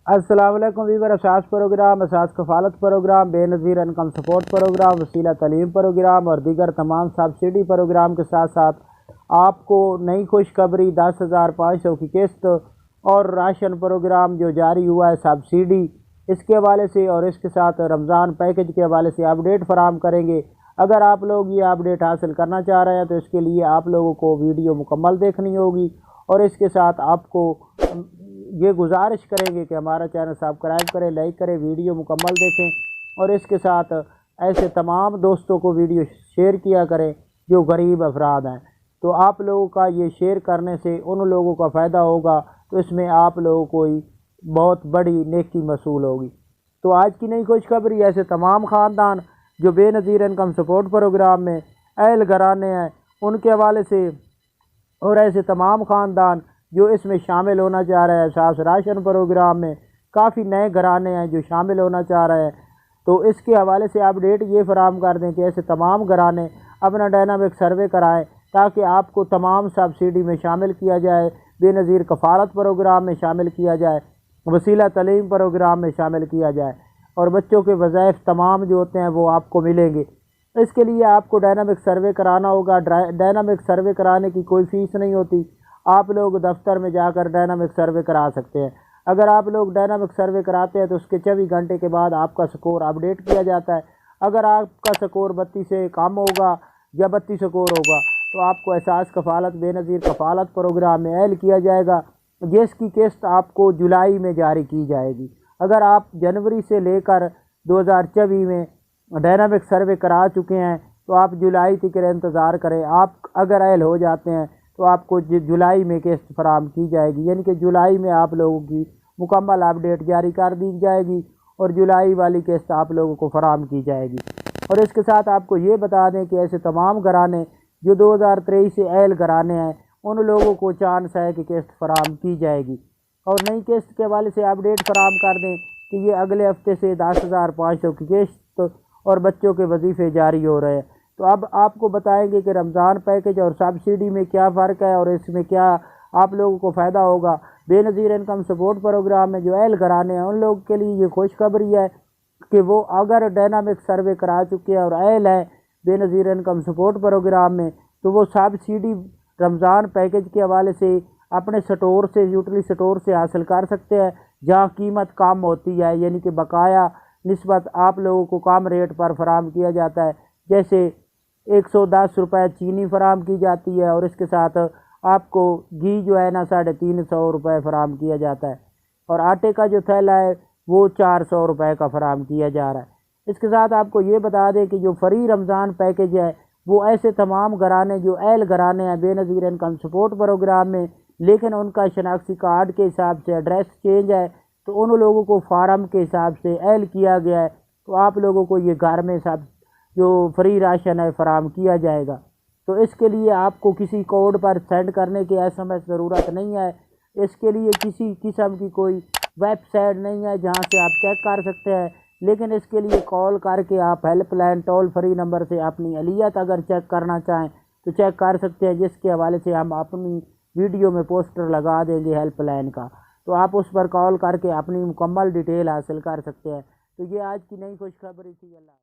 अस्सलाम वालेकुम viewer. Ehsaas programme, Ehsaas Kafaalat programme, Benazir income support programme, Waseela Taleem programme और दीगर तमाम सब्सिडी प्रोग्राम के साथ साथ आपको नई खुशखबरी 10,500 की किस्त और राशन प्रोग्राम जो जारी हुआ है सब्सिडी, इसके हवाले से और इसके साथ रमज़ान पैकेज के हवाले से अपडेट फराम करेंगे। अगर आप लोग ये अपडेट हासिल करना चाह रहे हैं तो इसके लिए आप लोगों को वीडियो मुकम्मल देखनी होगी और इसके साथ आपको ये गुजारिश करेंगे कि हमारा चैनल सब्सक्राइब करें, लाइक करें, वीडियो मुकम्मल देखें और इसके साथ ऐसे तमाम दोस्तों को वीडियो शेयर किया करें जो गरीब अफराद हैं। तो आप लोगों का ये शेयर करने से उन लोगों का फ़ायदा होगा, तो इसमें आप लोगों को ही बहुत बड़ी नेकी मसूल होगी। तो आज की नई खुशखबरी, ऐसे तमाम ख़ानदान जो बेनज़ीर इनकम सपोर्ट प्रोग्राम में अहल घराने हैं उनके हवाले से और ऐसे तमाम ख़ानदान जो इसमें शामिल होना चाह रहे हैं, साथ राशन प्रोग्राम में काफ़ी नए घराने हैं जो शामिल होना चाह रहे हैं, तो इसके हवाले से अपडेट ये फराम कर दें कि ऐसे तमाम घराने अपना डायनामिक सर्वे कराएं ताकि आपको तमाम सब्सिडी में शामिल किया जाए, बेनज़ीर कफ़ालत प्रोग्राम में शामिल किया जाए, वसीला तलीम प्रोग्राम में शामिल किया जाए और बच्चों के वज़ाइफ तमाम जो होते हैं वो आपको मिलेंगे। इसके लिए आपको डायनामिक सर्वे कराना होगा। डायनामिक सर्वे कराने की कोई फ़ीस नहीं होती, आप लोग दफ्तर में जाकर डायनामिक सर्वे करा सकते हैं। अगर आप लोग डायनामिक सर्वे कराते हैं तो उसके 24 घंटे के बाद आपका स्कोर अपडेट किया जाता है। अगर आपका स्कोर 32 से कम होगा या 32 स्कोर होगा तो आपको एहसास कफ़ालत बेनज़ीर कफ़ालत प्रोग्राम में अहल किया जाएगा, जिसकी किस्त आपको जुलाई में जारी की जाएगी। अगर आप जनवरी से लेकर 2024 में डायनामिक सर्वे करा चुके हैं तो आप जुलाई तक इंतज़ार करें। आप अगर अहल हो जाते हैं तो आपको जुलाई में किस्त फराम की जाएगी, यानी कि जुलाई में आप लोगों की मुकम्मल अपडेट जारी कर दी जाएगी और जुलाई वाली किस्त आप लोगों को फराम की जाएगी। और इसके साथ आपको ये बता दें कि ऐसे तमाम घराने जो 2023 से अहल घराने हैं उन लोगों को चांस है कि किस्त फराम की जाएगी। और नई किस्त के हवाले से अपडेट फराम कर दें कि ये अगले हफ्ते से 10,500 की किस्त और बच्चों के वजीफ़े जारी हो रहे हैं। तो अब आपको बताएंगे कि रमज़ान पैकेज और सब्सिडी में क्या फ़र्क है और इसमें क्या आप लोगों को फ़ायदा होगा। बेनज़ीर इनकम सपोर्ट प्रोग्राम में जो अहल घराने हैं उन लोगों के लिए ये खुशखबरी है कि वो अगर डायनामिक सर्वे करा चुके हैं और अहल है बेनज़ीर इनकम सपोर्ट प्रोग्राम में, तो वो सब्सिडी रमज़ान पैकेज के हवाले से अपने स्टोर से, यूटिलिटी स्टोर से हासिल कर सकते हैं जहाँ कीमत कम होती है, यानी कि बकाया निस्बत आप लोगों को कम रेट पर फराम किया जाता है। जैसे 110 रुपये चीनी फराम की जाती है और इसके साथ आपको घी जो है ना 350 रुपये फराम किया जाता है और आटे का जो थैला है वो 400 रुपये का फराम किया जा रहा है। इसके साथ आपको ये बता दें कि जो फ्री रमज़ान पैकेज है वो ऐसे तमाम घराने जो अहल घराने हैं बेनज़ीर इनकम सपोर्ट प्रोग्राम में, लेकिन उनका शनाख्ती कार्ड के हिसाब से एड्रेस चेंज है तो उन लोगों को फार्म के हिसाब से अहल किया गया है, तो आप लोगों को ये घर में सब जो फ्री राशन है फराम किया जाएगा। तो इसके लिए आपको किसी कोड पर सेंड करने की SMS ज़रूरत नहीं है। इसके लिए किसी किस्म की कोई वेबसाइट नहीं है जहां से आप चेक कर सकते हैं, लेकिन इसके लिए कॉल करके आप हेल्पलाइन टोल फ्री नंबर से अपनी अहलियत अगर चेक करना चाहें तो चेक कर सकते हैं, जिसके हवाले से हम अपनी वीडियो में पोस्टर लगा देंगे हेल्पलाइन का, तो आप उस पर कॉल करके अपनी मुकम्मल डिटेल हासिल कर सकते हैं। तो ये आज की नई खुशखबरी थी। अल्लाह।